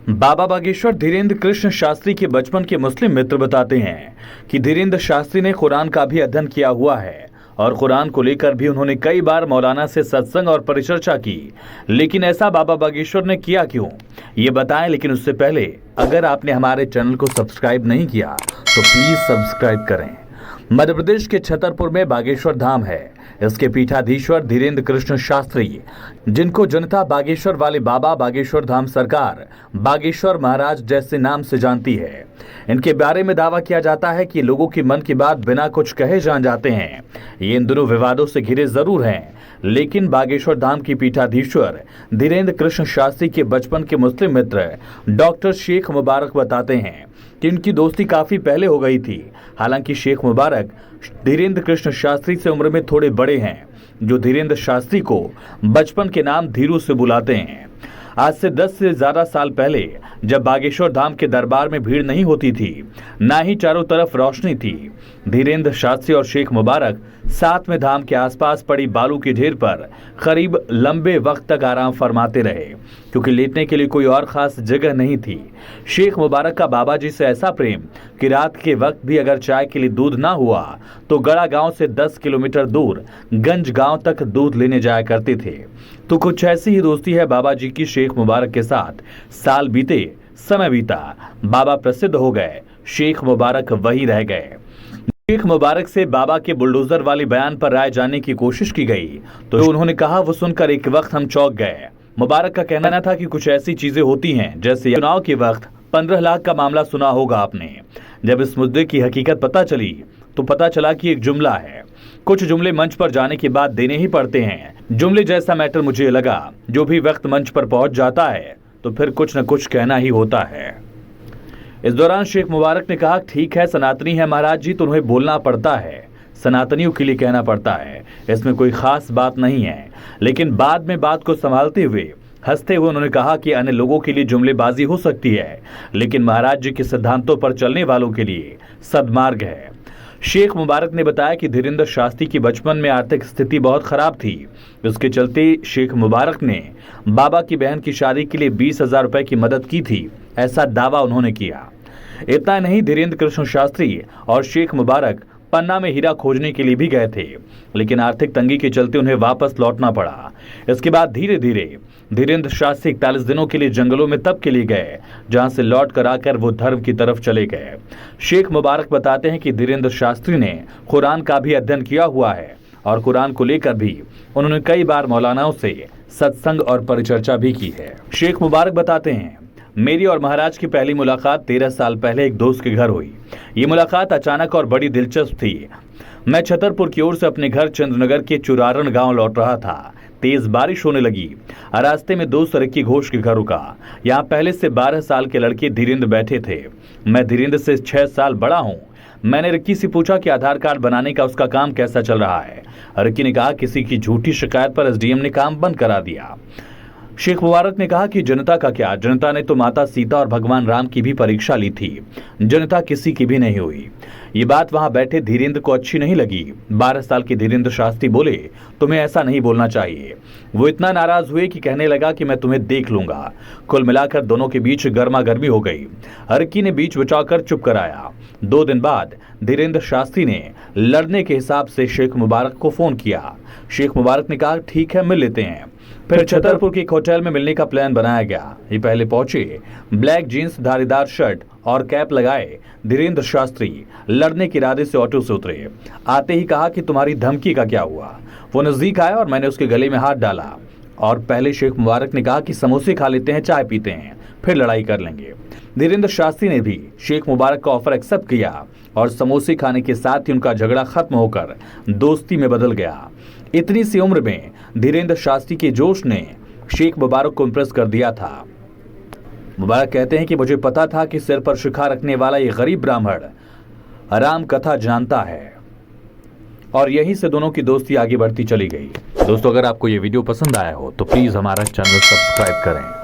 बाबा बागेश्वर धीरेन्द्र कृष्ण शास्त्री के बचपन के मुस्लिम मित्र बताते हैं कि धीरेन्द्र शास्त्री ने कुरान का भी अध्ययन किया हुआ है और कुरान को लेकर भी उन्होंने कई बार मौलाना से सत्संग और परिचर्चा की। लेकिन ऐसा बाबा बागेश्वर ने किया क्यों, ये बताएं। लेकिन उससे पहले अगर आपने हमारे चैनल को सब्सक्राइब नहीं किया तो प्लीज सब्सक्राइब करें। मध्य प्रदेश के छतरपुर में बागेश्वर धाम है। इसके पीठाधीश्वर धीरेन्द्र कृष्ण शास्त्री, जिनको जनता बागेश्वर वाले बाबा बागेश्वर धाम सरकार बागेश्वर महाराज जैसे नाम से जानती है। इनके बारे में दावा किया जाता है कि लोगों की मन की बात बिना कुछ कहे जान जाते हैं। ये इन दोनों विवादों से घिरे जरूर हैं, लेकिन बागेश्वर धाम की पीठाधीश्वर धीरेन्द्र कृष्ण शास्त्री के बचपन के मुस्लिम मित्र डॉक्टर शेख मुबारक बताते हैं कि इनकी दोस्ती काफी पहले हो गई थी। हालांकि शेख मुबारक धीरेन्द्र कृष्ण शास्त्री से उम्र में थोड़े बड़े हैं, जो धीरेन्द्र शास्त्री को बचपन के नाम धीरू से बुलाते हैं। आज से 10 से ज्यादा साल पहले जब बागेश्वर धाम के दरबार में भीड़ नहीं होती थी, ना ही चारों तरफ रोशनी थी, धीरेन्द्र शास्त्री और शेख मुबारक साथ में धाम के आसपास पड़ी बालू के ढेर पर करीब लंबे वक्त तक आराम फरमाते रहे, क्योंकि लेटने के लिए कोई और खास जगह नहीं थी। शेख मुबारक का बाबा जी से ऐसा प्रेम कि रात के वक्त भी अगर चाय के लिए दूध ना हुआ तो गड़ा गांव से 10 किलोमीटर दूर गंज गांव तक दूध लेने जाया करते थे। तो कुछ ऐसी ही दोस्ती है बाबा जी की शेख मुबारक के साथ। साल बीते, समय बीता, बाबा प्रसिद्ध हो गए, शेख मुबारक वही रह गए। शेख मुबारक से बाबा के बुलडोजर वाले बयान पर राय जानने की कोशिश की गई तो उन्होंने कहा, वो सुनकर एक वक्त हम चौंक गए। मुबारक का कहना था कि कुछ ऐसी चीजें होती हैं जैसे चुनाव के वक्त 15 लाख का मामला सुना होगा आपने। जब इस मुद्दे की हकीकत पता चली तो पता चला कि एक जुमला है। कुछ जुमले मंच पर जाने के बाद देने ही पड़ते हैं। जुमले जैसा मैटर मुझे लगा, जो भी वक्त मंच पर पहुंच जाता है तो फिर कुछ न कुछ कहना ही होता है। इस दौरान शेख मुबारक ने कहा, ठीक है, सनातनी है महाराज जी तो उन्हें बोलना पड़ता है, सनातनियों के लिए कहना पड़ता है, इसमें कोई खास बात नहीं है। लेकिन बाद में बात को संभालते हुए हंसते हुए उन्होंने कहा कि अन्य लोगों के लिए जुमलेबाजी हो सकती है, लेकिन महाराज जी के सिद्धांतों पर चलने वालों के लिए सद्मार्ग है। शेख मुबारक ने बताया कि धीरेन्द्र शास्त्री की बचपन में आर्थिक स्थिति बहुत खराब थी। इसके चलते शेख मुबारक ने बाबा की बहन की शादी के लिए 20,000 रुपए की मदद की थी, ऐसा दावा उन्होंने किया। इतना नहीं, धीरेन्द्र कृष्ण शास्त्री और शेख मुबारक पन्ना में हीरा खोजने के लिए भी गए थे, लेकिन आर्थिक तंगी के चलते उन्हें वापस लौटना पड़ा। इसके बाद धीरे धीरे धीरेन्द्र शास्त्री 41 दिनों के लिए जंगलों में तप के लिए गए, जहां से लौट कर आकर वो धर्म की तरफ चले गए। शेख मुबारक बताते हैं कि धीरेन्द्र शास्त्री ने कुरान का भी अध्ययन किया हुआ है और कुरान को लेकर भी उन्होंने कई बार मौलानाओं से सत्संग और परिचर्चा भी की है। शेख मुबारक बताते हैं, मेरी और महाराज की पहली मुलाकात 13 साल पहले एक दोस्त के घर हुई। ये मुलाकात अचानक और बड़ी दिलचस्प थी। मैं छतरपुर की ओर से अपने घर चंद्रनगर के चुरारण गांव लौट रहा था। तेज बारिश होने लगी। रास्ते में 2 सरक्की घोष के घर रुका। यहाँ पहले से 12 साल के लड़के धीरेन्द्र बैठे थे। मैं धीरेन्द्र से 6 साल बड़ा हूँ। मैंने रिक्की से पूछा कि आधार कार्ड बनाने का उसका काम कैसा चल रहा है। रिक्की ने कहा, किसी की झूठी शिकायत पर एसडीएम ने काम बंद करा दिया। शेख मुबारक ने कहा कि जनता का क्या, जनता ने तो माता सीता और भगवान राम की भी परीक्षा ली थी, जनता किसी की भी नहीं हुई। ये बात वहां बैठे धीरेन्द्र को अच्छी नहीं लगी। 12 साल के धीरेन्द्र शास्त्री बोले, तुम्हें ऐसा नहीं बोलना चाहिए। वो इतना नाराज हुए कि कहने लगा कि मैं तुम्हें देख लूंगा। कुल मिलाकर दोनों के बीच गर्मा गर्मी हो गई। हरकी ने बीच बचाकर चुप कराया। 2 दिन बाद धीरेन्द्र शास्त्री ने लड़ने के हिसाब से शेख मुबारक को फोन किया। शेख मुबारक ने कहा, ठीक है, मिल लेते हैं। फिर छतरपुर के एक होटल में मिलने का प्लान बनाया गया। ये पहले पहुंचे। ब्लैक जींस, धारीदार शर्ट और कैप लगाए धीरेन्द्र शास्त्री लड़ने के इरादे से ऑटो से उतरे। आते ही कहा कि तुम्हारी धमकी का क्या हुआ। वो नजदीक आया और मैंने उसके गले में हाथ डाला और पहले शेख मुबारक ने कहा कि समोसे खा लेते हैं, चाय पीते हैं, फिर लड़ाई कर लेंगे। धीरेन्द्र शास्त्री ने भी शेख मुबारक का ऑफर एक्सेप्ट किया और समोसे खाने के साथ ही उनका झगड़ा खत्म होकर दोस्ती में बदल गया। इतनी सी उम्र में धीरेन्द्र शास्त्री के जोश ने शेख मुबारक को इम्प्रेस कर दिया था। मुबारक कहते हैं कि मुझे पता था कि सिर पर शिखा रखने वाला ये गरीब ब्राह्मण राम कथा जानता है, और यहीं से दोनों की दोस्ती आगे बढ़ती चली गई। दोस्तों, अगर आपको ये वीडियो पसंद आया हो तो प्लीज हमारा चैनल सब्सक्राइब करें।